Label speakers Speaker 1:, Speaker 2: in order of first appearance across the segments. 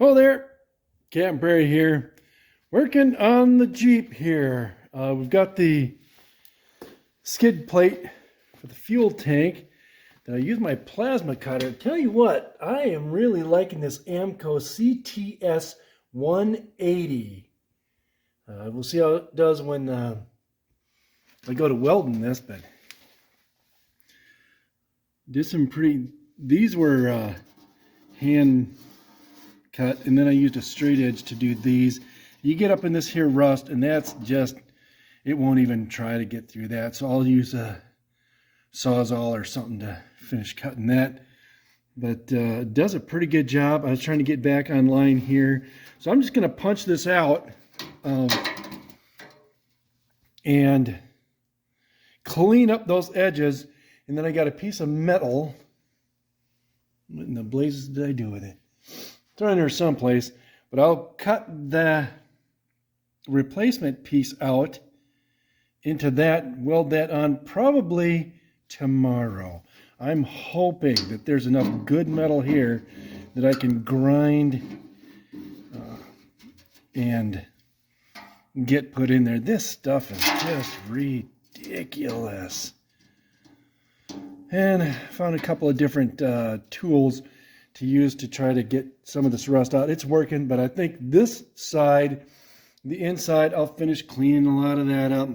Speaker 1: Oh there, Captain Prairie here, working on the Jeep here. We've got the skid plate for the fuel tank. Then I use my plasma cutter. Tell you what, I am really liking this AMCO CTS 180. We'll see how it does when I go to welding this, but did some pretty, these were hand cut, and then I used a straight edge to do these. You get up in this here rust, and that's just, it won't even try to get through that. So I'll use a Sawzall or something to finish cutting that. But it does a pretty good job. I was trying to get back online here. So I'm just going to punch this out and clean up those edges. And then I got a piece of metal. What in the blazes did I do with it? It's around there someplace. But I'll cut the replacement piece out into that, weld that on probably tomorrow. I'm hoping that there's enough good metal here that I can grind and get put in there. This stuff is just ridiculous. And I found a couple of different tools to use to try to get some of this rust out. It's working, but I think this side, the inside, I'll finish cleaning a lot of that up.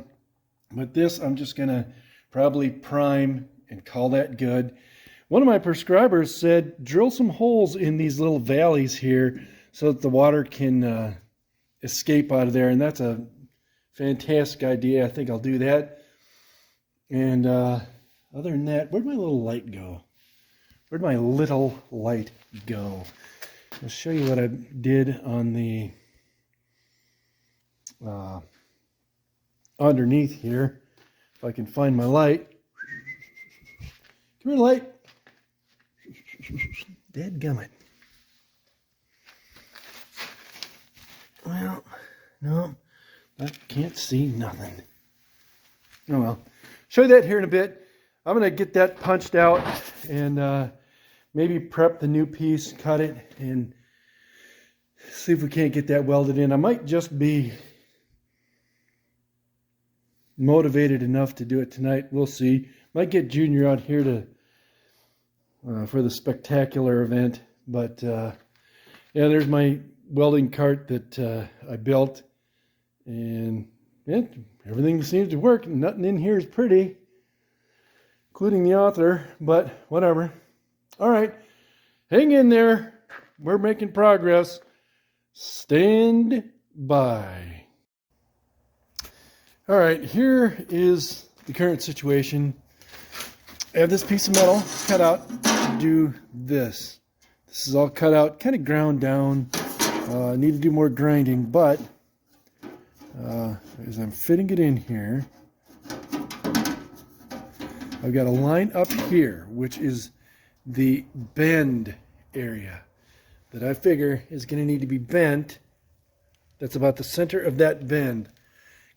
Speaker 1: But this, I'm just going to probably prime and call that good. One of my prescribers said drill some holes in these little valleys here so that the water can escape out of there, and that's a fantastic idea. I think I'll do that. And other than that, where'd my little light go? Where'd my little light go? I'll show you what I did on the underneath here. If I can find my light. Come here, light. Dadgummit. Well, no, I can't see nothing. Oh well. Show you that here in a bit. I'm going to get that punched out and maybe prep the new piece, cut it, and see if we can't get that welded in. I might just be motivated enough to do it tonight. We'll see. Might get Junior out here to for the spectacular event. But yeah, there's my welding cart that I built, and yeah, everything seems to work. Nothing in here is pretty, including the author, but whatever. All right, hang in there. We're making progress. Stand by. All right, here is the current situation. I have this piece of metal cut out to do this. This is all cut out, kind of ground down. I need to do more grinding, but as I'm fitting it in here, I've got a line up here, which is the bend area that I figure is going to need to be bent. That's about the center of that bend.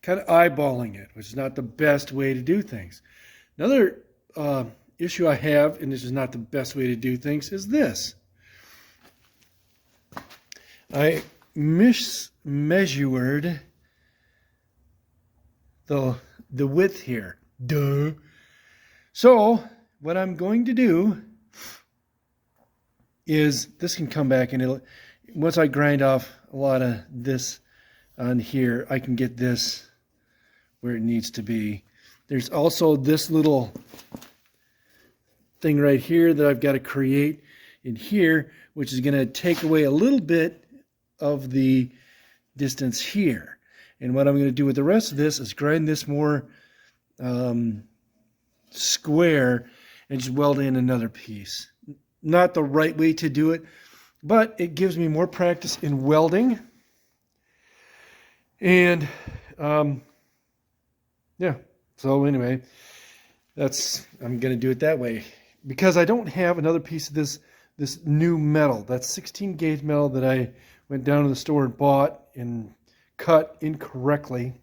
Speaker 1: Kind of eyeballing it, which is not the best way to do things. Another issue I have, and this is not the best way to do things, is this. I mismeasured the width here. Duh. So what I'm going to do is, this can come back, and it'll, once I grind off a lot of this on here, I can get this where it needs to be. There's also this little thing right here that I've got to create in here, which is going to take away a little bit of the distance here. And what I'm going to do with the rest of this is grind this more square and just weld in another piece. Not the right way to do it, but it gives me more practice in welding. And yeah, so anyway, I'm going to do it that way because I don't have another piece of this new metal. That's 16 gauge metal that I went down to the store and bought and cut incorrectly.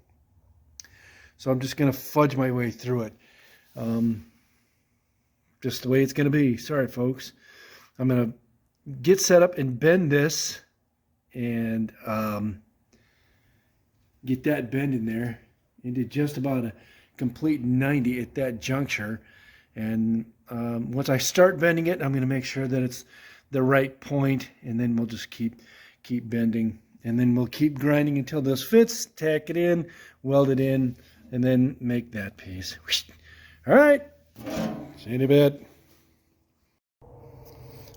Speaker 1: So I'm just going to fudge my way through it. Just the way it's going to be. Sorry, folks. I'm going to get set up and bend this and get that bend in there into just about a complete 90 at that juncture. And once I start bending it, I'm going to make sure that it's the right point, and then we'll just keep bending, and then we'll keep grinding until this fits, tack it in, weld it in, and then make that piece. All right, see you in a bit.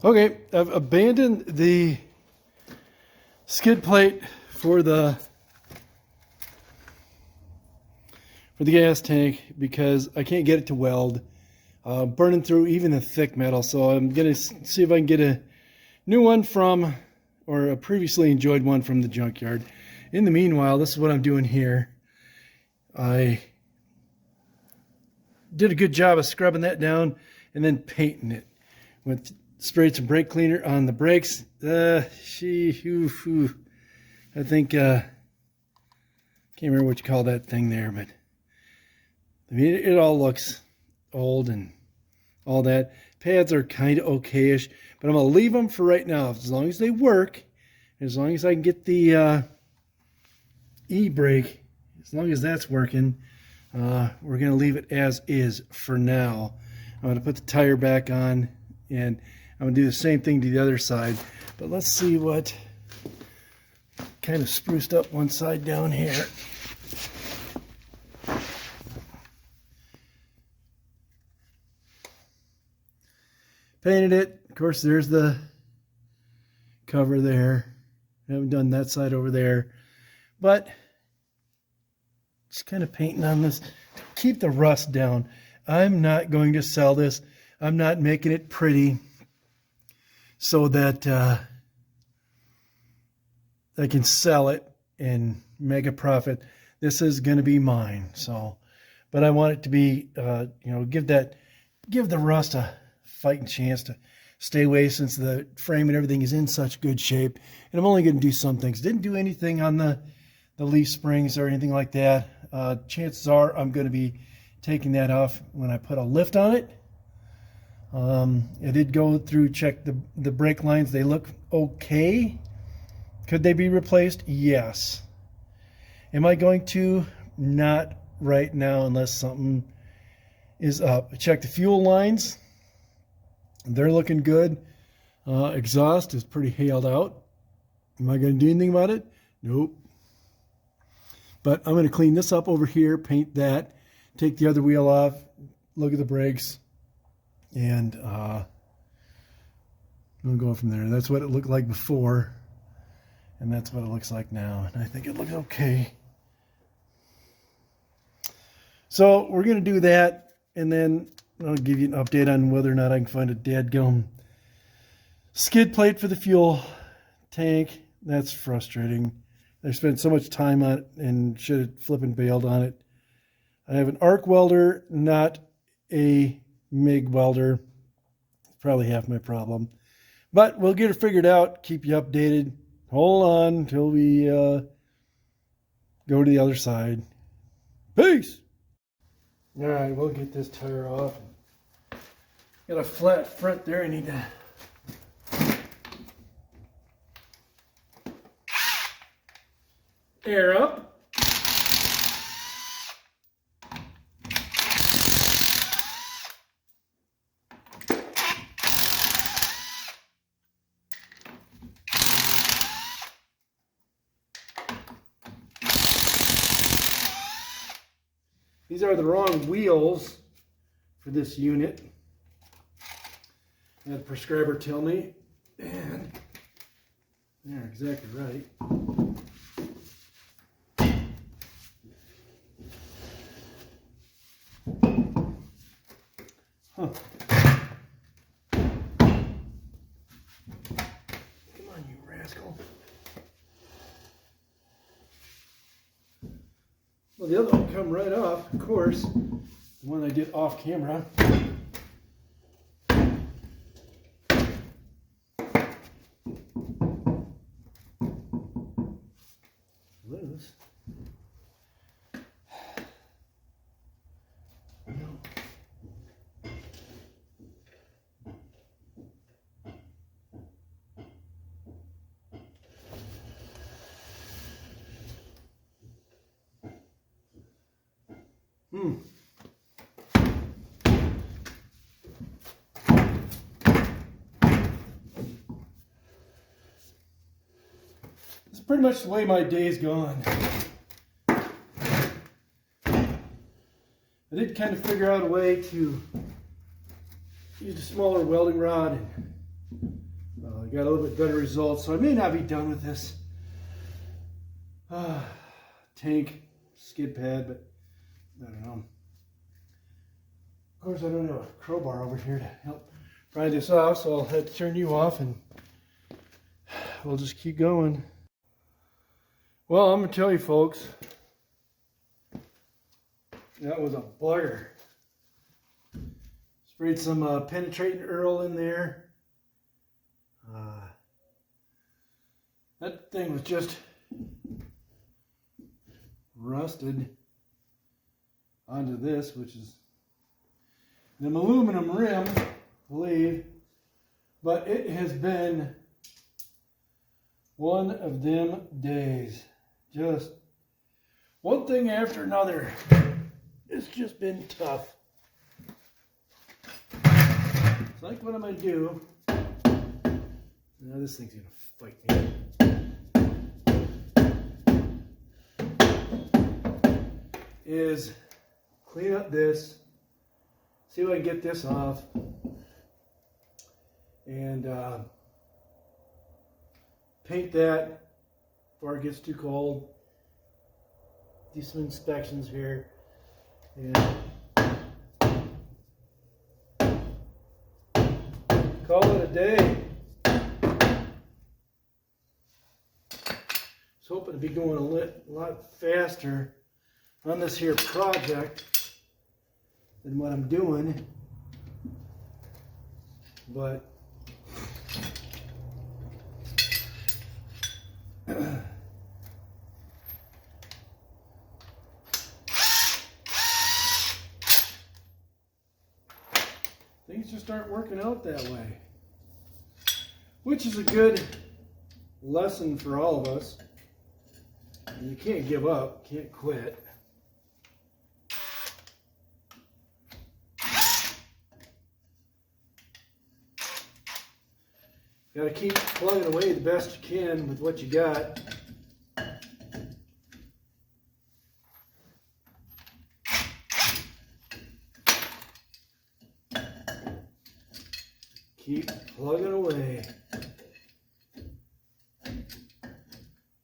Speaker 1: Okay, I've abandoned the skid plate for the gas tank because I can't get it to weld, burning through even the thick metal. So I'm gonna see if I can get a new one from, or a previously enjoyed one from the junkyard. In the meanwhile, this is what I'm doing here. I did a good job of scrubbing that down and then painting it. Sprayed some brake cleaner on the brakes. I think can't remember what you call that thing there, but I mean, it all looks old and all that. Pads are kind of okayish, but I'm going to leave them for right now. As long as they work, as long as I can get the e-brake, as long as that's working, we're going to leave it as is for now. I'm going to put the tire back on, and I'm going to do the same thing to the other side. But let's see what kind of spruced up one side down here. Painted it. Of course, there's the cover there. I haven't done that side over there. But just kind of painting on this to keep the rust down. I'm not going to sell this. I'm not making it pretty so that I can sell it and make a profit. This is going to be mine. So, but I want it to be, give the rust a fighting chance to stay away, since the frame and everything is in such good shape. And I'm only going to do some things. Didn't do anything on the leaf springs or anything like that. Chances are I'm going to be taking that off when I put a lift on it. I did go through, check the brake lines. They look okay. Could they be replaced? Yes. Am I going to? Not right now, unless something is up. I checked the fuel lines. They're looking good. Exhaust is pretty hailed out. Am I going to do anything about it? Nope. But I'm going to clean this up over here, paint that, take the other wheel off, look at the brakes, and we'll go from there. That's what it looked like before, and that's what it looks like now. And I think it looks okay. So we're going to do that, and then I'll give you an update on whether or not I can find a dadgum skid plate for the fuel tank. That's frustrating. I spent so much time on it and should have flipping bailed on it. I have an arc welder, not a MIG welder. Probably half my problem. But we'll get it figured out, keep you updated. Hold on until we go to the other side. Peace! All right, we'll get this tire off. Got a flat front there. I need to air up. These are the wrong wheels for this unit. I had the prescriber tell me, and they're exactly right. Huh. Come on, you rascal. Well, the other one come right off, of course. The one I did off camera. Loose. It's pretty much the way my day's gone. I did kind of figure out a way to use a smaller welding rod, and I got a little bit better results, so I may not be done with this tank skid pad, but I don't know. Of course, I don't have a crowbar over here to help pry this off, so I'll have to turn you off and we'll just keep going. Well, I'm going to tell you folks, that was a bugger. Sprayed some penetrating Earl in there. That thing was just rusted onto this, which is an aluminum rim, I believe, but it has been one of them days. Just one thing after another. It's just been tough. It's like, what am I do? Now this thing's gonna fight me. Is clean up this, see if I can get this off, and paint that before it gets too cold. Do some inspections here, and call it a day. Was hoping to be going a lot faster on this here project than what I'm doing, but things just aren't working out that way, which is a good lesson for all of us. You can't give up, can't quit. Got to keep plugging away the best you can with what you got. Keep plugging away.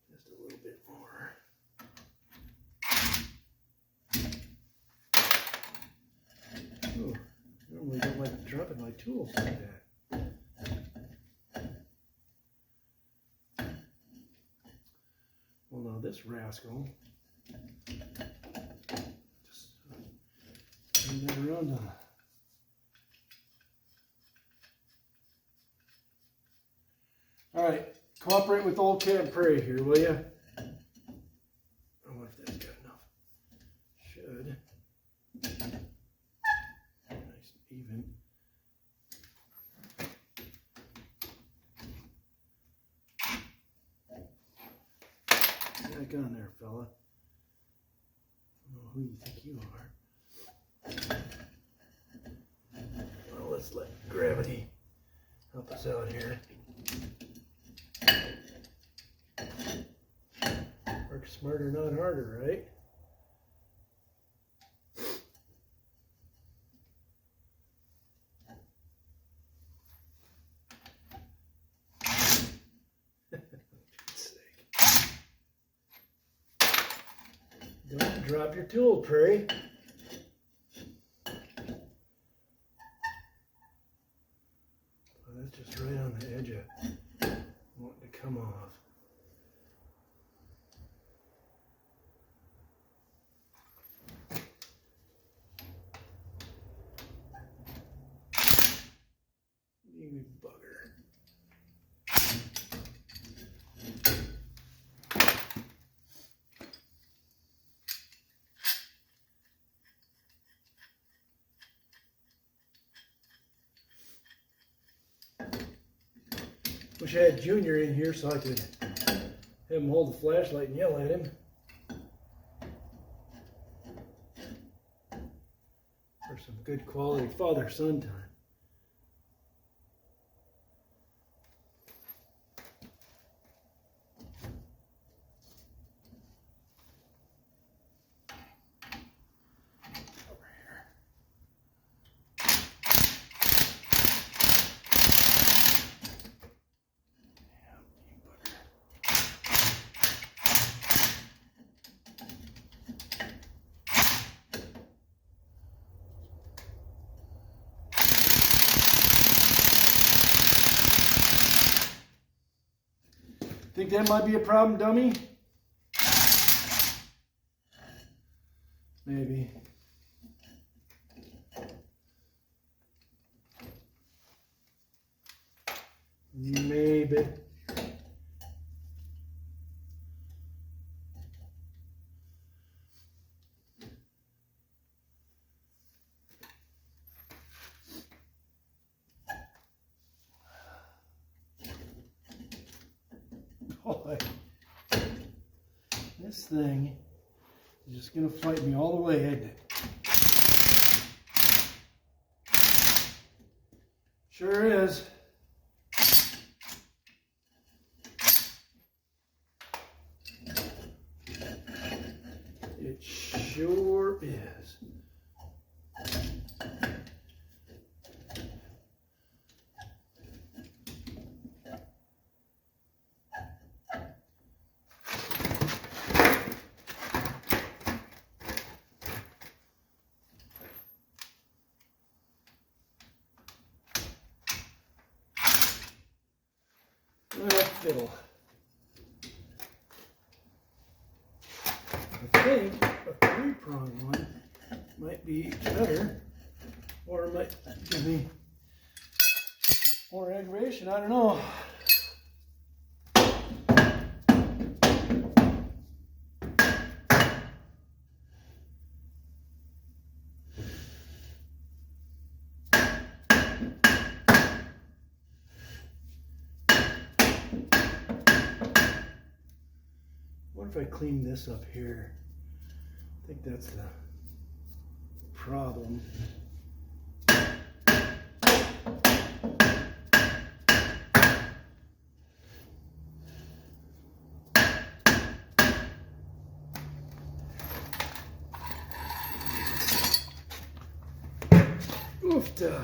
Speaker 1: Just a little bit more. Oh, I normally don't like dropping my tools like that. Well, now this rascal, just turn that around. All right, cooperate with old Cat Prairie here, will you? I wonder if that's good enough. Should. Nice and even. Back on there, fella. I don't know who you think you are. Well, let's let gravity help us out here. Work smarter, not harder, right? Don't drop your tool, Prairie. Oh, that's just right on the edge of wanting to come off. You bugger. Wish I had Junior in here so I could have him hold the flashlight and yell at him. good quality father-son time. Think that might be a problem, dummy? Maybe. Maybe. Boy, this thing is just going to fight me all the way, isn't it? Sure is. It sure is. Fiddle. I think a 3-prong one might be better, or it might give me more aggravation. I don't know. What if I clean this up here? I think that's the problem. Oofta.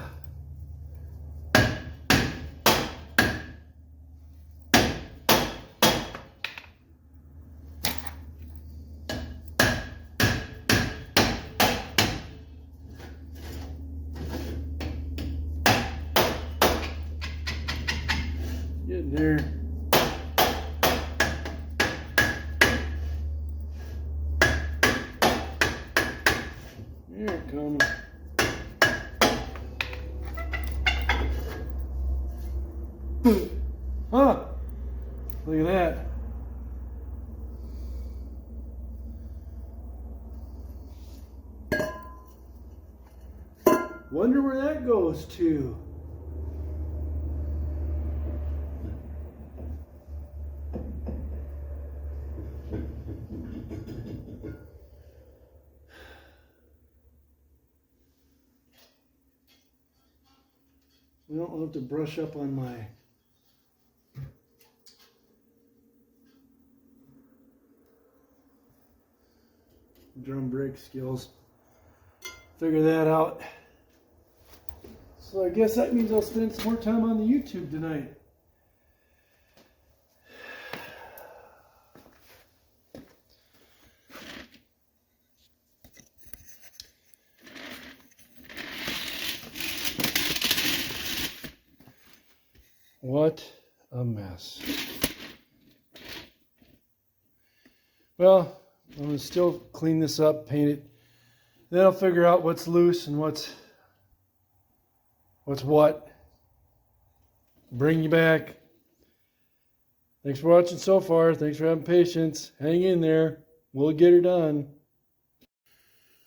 Speaker 1: Getting there. Here it comes. Huh? Look at that. Wonder where that goes to. Well, I'll have to brush up on my drum brake skills. Figure that out. So I guess that means I'll spend some more time on the YouTube tonight. What a mess. Well, I'm going to still clean this up, paint it. Then I'll figure out what's loose and what's what. Bring you back. Thanks for watching so far. Thanks for having patience. Hang in there. We'll get her done.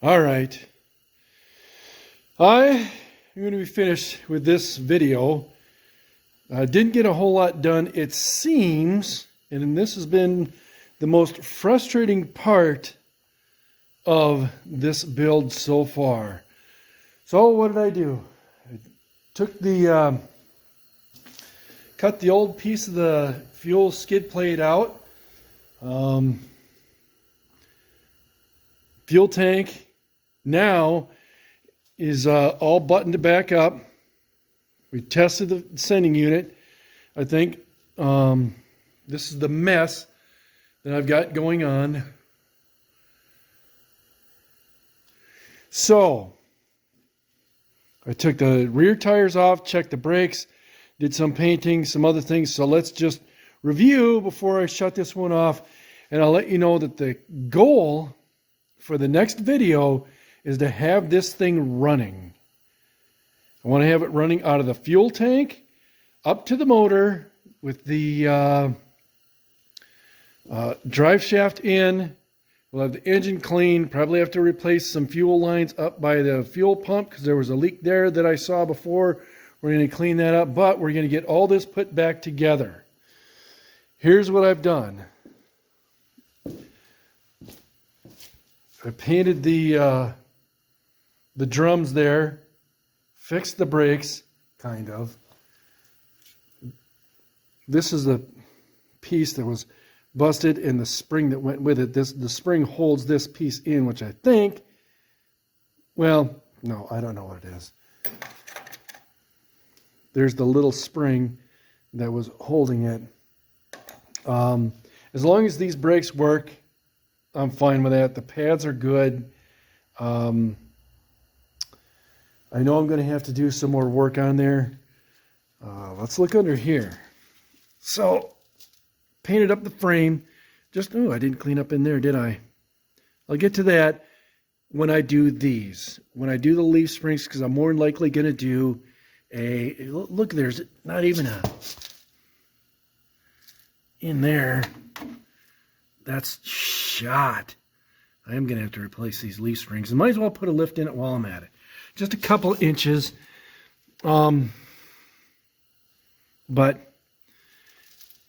Speaker 1: All right. I'm going to be finished with this video. I didn't get a whole lot done, it seems, and this has been the most frustrating part of this build so far. So what did I do? I took the, cut the old piece of the fuel skid plate out. Fuel tank now is all buttoned back up. We tested the sending unit. I think this is the mess that I've got going on. So I took the rear tires off, checked the brakes, did some painting, some other things. So let's just review before I shut this one off. And I'll let you know that the goal for the next video is to have this thing running. I want to have it running out of the fuel tank up to the motor with the drive shaft in. We'll have the engine clean. Probably have to replace some fuel lines up by the fuel pump because there was a leak there that I saw before. We're going to clean that up, but we're going to get all this put back together. Here's what I've done. I painted the drums there, fixed the brakes, kind of. This is the piece that was busted and the spring that went with it. The spring holds this piece in, which I think, well, no, I don't know what it is. There's the little spring that was holding it. As long as these brakes work, I'm fine with that. The pads are good. I know I'm going to have to do some more work on there. Let's look under here. So, painted up the frame. Just, oh, I didn't clean up in there, did I? I'll get to that when I do these. When I do the leaf springs, because I'm more than likely going to do a, look, there's not even a, in there. That's shot. I am going to have to replace these leaf springs. I might as well put a lift in it while I'm at it. Just a couple inches. But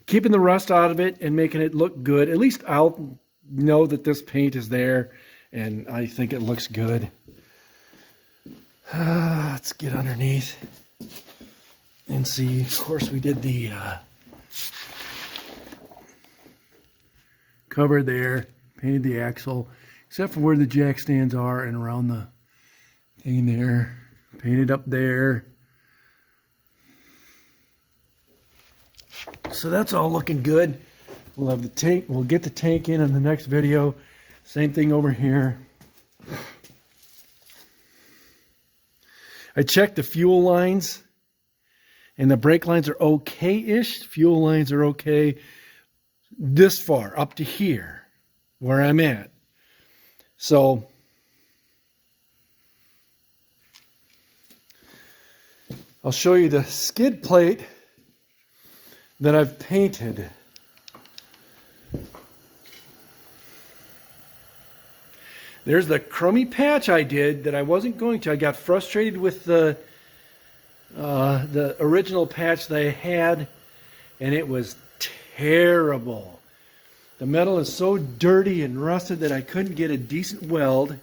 Speaker 1: keeping the rust out of it and making it look good. At least I'll know that this paint is there and I think it looks good. Let's get underneath and see. Of course, we did the cover there, painted the axle, except for where the jack stands are and around the thing there. Painted up there. So that's all looking good. We'll have the tank. We'll get the tank in the next video. Same thing over here. I checked the fuel lines, and the brake lines are okay-ish. Fuel lines are okay. This far up to here, where I'm at. So I'll show you the skid plate that I've painted. There's the crummy patch I did that I wasn't going to. I got frustrated with the original patch that I had, and it was terrible. The metal is so dirty and rusted that I couldn't get a decent weld.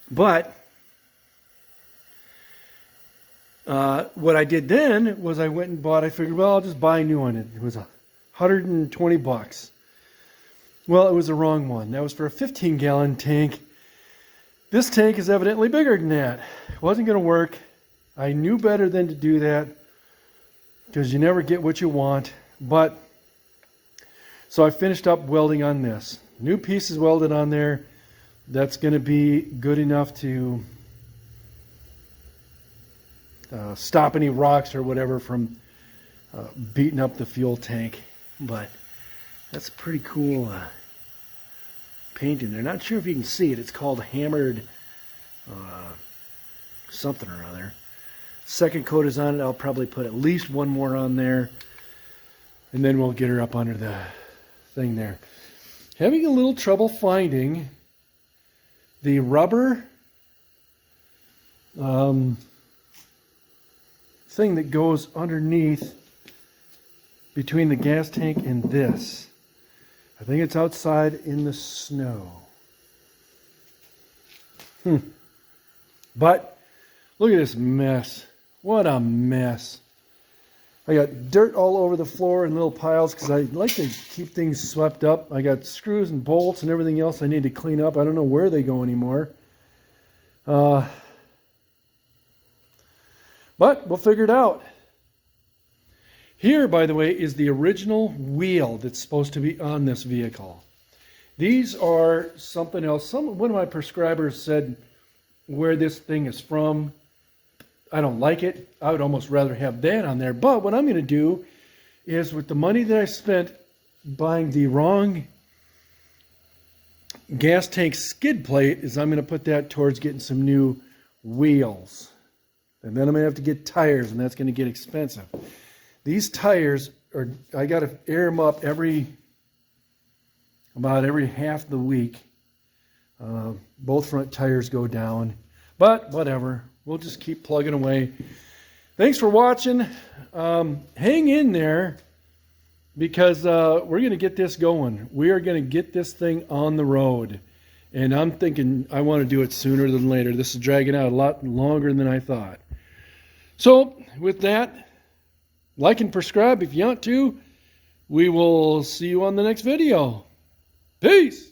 Speaker 1: But what I did then was I went and bought, I figured, well, I'll just buy a new one. It was $120. Well, it was the wrong one. That was for a 15-gallon tank. This tank is evidently bigger than that. It wasn't going to work. I knew better than to do that because you never get what you want. But so I finished up welding on this. New pieces welded on there. That's going to be good enough to stop any rocks or whatever from beating up the fuel tank. But that's pretty cool painting there. Not sure if you can see it. It's called hammered something or other. Second coat is on it. I'll probably put at least one more on there. And then we'll get her up under the thing there. Having a little trouble finding the rubber thing that goes underneath between the gas tank and this. I think it's outside in the snow. But Look at this mess. What a mess. I got dirt all over the floor in little piles because I like to keep things swept up. I got screws and bolts and everything else I need to clean up. I don't know where they go anymore. But we'll figure it out. Here, by the way, is the original wheel that's supposed to be on this vehicle. These are something else. One of my prescribers said where this thing is from. I don't like it. I would almost rather have that on there. But what I'm going to do is, with the money that I spent buying the wrong gas tank skid plate, is I'm going to put that towards getting some new wheels. And then I'm going to have to get tires, and that's going to get expensive. These tires are, I got to air them up about every half the week. Both front tires go down, but whatever. We'll just keep plugging away. Thanks for watching. Hang in there, because we're going to get this going. We are going to get this thing on the road. And I'm thinking I want to do it sooner than later. This is dragging out a lot longer than I thought. So with that, like and subscribe if you want to. We will see you on the next video. Peace.